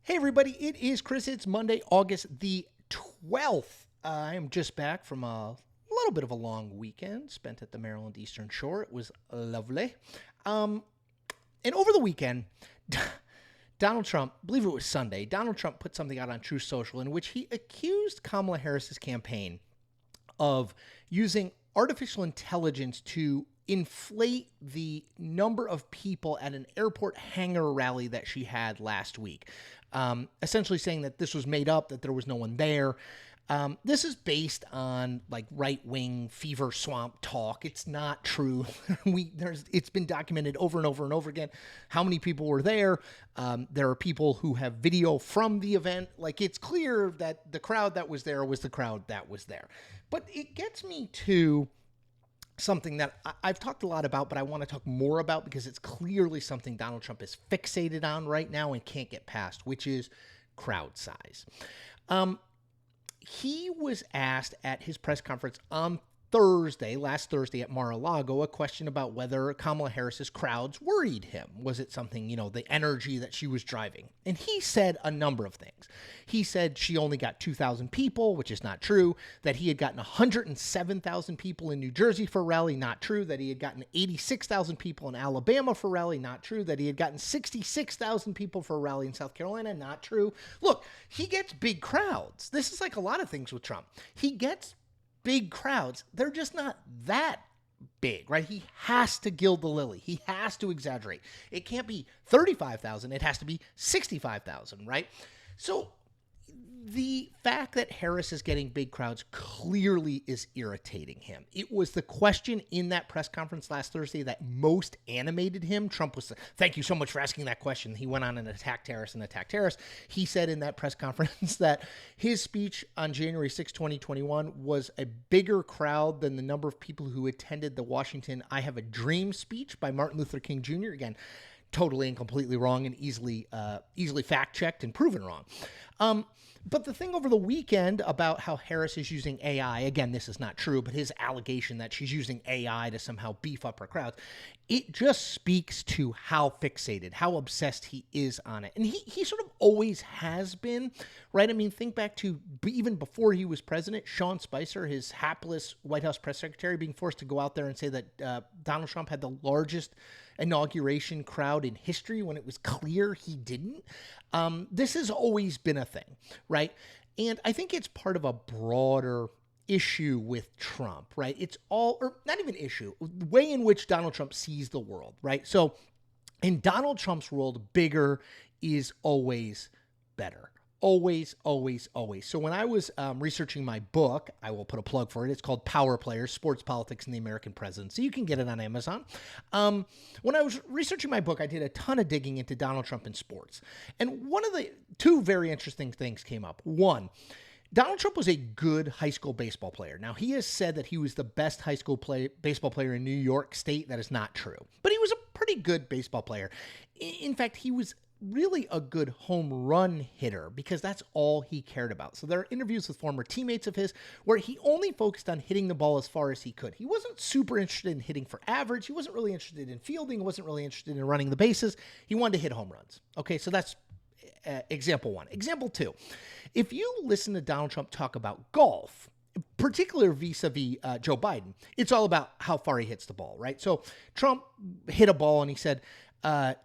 Hey everybody, it is Chris. It's Monday, August the 12th. I am just back from a little bit of a long weekend spent at the Maryland Eastern Shore. It was lovely. And over the weekend, Donald Trump, I believe it was Sunday, Donald Trump put something out on Truth Social in which he accused Kamala Harris's campaign of using artificial intelligence to inflate the number of people at an airport hangar rally that she had last week. Essentially saying that this was made up, that there was no one there. This is based on like right-wing fever swamp talk. It's not true. It's been documented over and over and over again how many people were there. There are people who have video from the event. Like, it's clear that the crowd that was there was the crowd that was there. But it gets me to something that I've talked a lot about, but I want to talk more about because it's clearly something Donald Trump is fixated on right now and can't get past, which is crowd size. He was asked at his press conference on last Thursday at Mar-a-Lago, a question about whether Kamala Harris's crowds worried him. Was it something, the energy that she was driving? And he said a number of things. He said she only got 2,000 people, which is not true. That he had gotten 107,000 people in New Jersey for a rally, not true. That he had gotten 86,000 people in Alabama for a rally, not true. That he had gotten 66,000 people for a rally in South Carolina, not true. Look, he gets big crowds. This is like a lot of things with Trump. He gets big crowds. They're just not that big, right? He has to gild the lily. He has to exaggerate. It can't be 35,000. It has to be 65,000, right? So the fact that Harris is getting big crowds clearly is irritating him. It was the question in that press conference last Thursday that most animated him. Trump was, thank you so much for asking that question. He went on and attacked Harris. He said in that press conference that his speech on January 6, 2021 was a bigger crowd than the number of people who attended the Washington I Have a Dream speech by Martin Luther King Jr. Again, totally and completely wrong and easily fact-checked and proven wrong. But the thing over the weekend about how Harris is using AI, again, this is not true, but his allegation that she's using AI to somehow beef up her crowds, it just speaks to how fixated, how obsessed he is on it. And he sort of always has been, right? I mean, think back to even before he was president, Sean Spicer, his hapless White House press secretary, being forced to go out there and say that Donald Trump had the largest inauguration crowd in history when it was clear he didn't. This has always been a thing, right? And I think it's part of a broader issue with Trump, right? It's all, or not even issue, the way in which Donald Trump sees the world, right? So in Donald Trump's world, bigger is always better. Always, always, always. So when I was researching my book, I will put a plug for it. It's called Power Players, Sports, Politics, and the American Presidency. You can get it on Amazon. When I was researching my book, I did a ton of digging into Donald Trump and sports. And one of the two very interesting things came up. One, Donald Trump was a good high school baseball player. Now, he has said that he was the best high school baseball player in New York State. That is not true. But he was a pretty good baseball player. In fact, he was really a good home run hitter because that's all he cared about. So there are interviews with former teammates of his where he only focused on hitting the ball as far as he could. He wasn't super interested in hitting for average. He wasn't really interested in fielding. He wasn't really interested in running the bases. He wanted to hit home runs. Okay, so that's example one. Example two, if you listen to Donald Trump talk about golf, particularly vis-a-vis Joe Biden, it's all about how far he hits the ball, right? So Trump hit a ball and he said,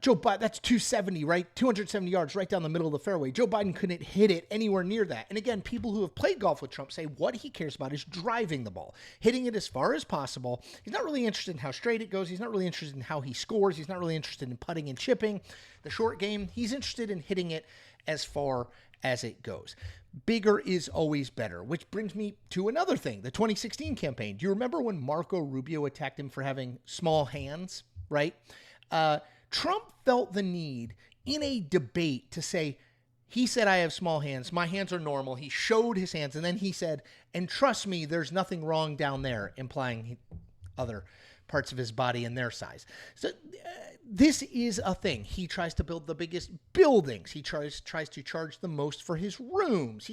Joe Biden, that's 270, right? 270 yards right down the middle of the fairway. Joe Biden couldn't hit it anywhere near that. And again, people who have played golf with Trump say what he cares about is driving the ball, hitting it as far as possible. He's not really interested in how straight it goes. He's not really interested in how he scores. He's not really interested in putting and chipping the short game. He's interested in hitting it as far as it goes. Bigger is always better, which brings me to another thing, the 2016 campaign. Do you remember when Marco Rubio attacked him for having small hands, right? Trump felt the need in a debate to say, he said, I have small hands. My hands are normal. He showed his hands. And then he said, and trust me, there's nothing wrong down there, implying other parts of his body and their size. So this is a thing. He tries to build the biggest buildings. He tries to charge the most for his rooms.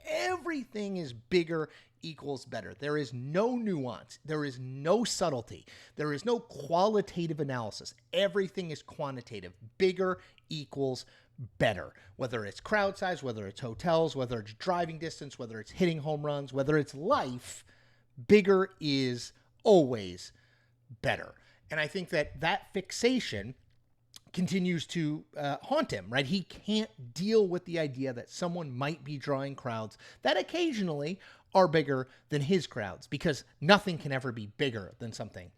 Everything is bigger equals better. There is no nuance. There is no subtlety. There is no qualitative analysis. Everything is quantitative. Bigger equals better, whether it's crowd size, whether it's hotels, whether it's driving distance, whether it's hitting home runs, whether it's life, bigger is always better. And I think that fixation continues to haunt him, right? He can't deal with the idea that someone might be drawing crowds that occasionally are bigger than his crowds, because nothing can ever be bigger than something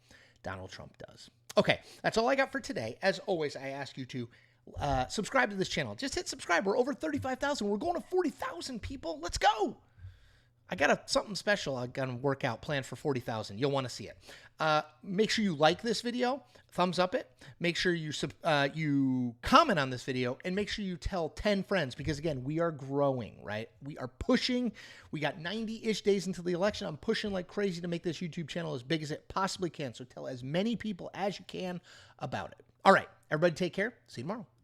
Donald Trump does. Okay, that's all I got for today. As always, I ask you to subscribe to this channel. Just hit subscribe. We're over 35,000. We're going to 40,000 people. Let's go. I got something special I got to work out, planned for 40,000. You'll want to see it. Make sure you like this video, thumbs up it. Make sure you comment on this video, and make sure you tell 10 friends, because again, we are growing, right? We are pushing. We got 90-ish days until the election. I'm pushing like crazy to make this YouTube channel as big as it possibly can. So tell as many people as you can about it. All right, everybody take care. See you tomorrow.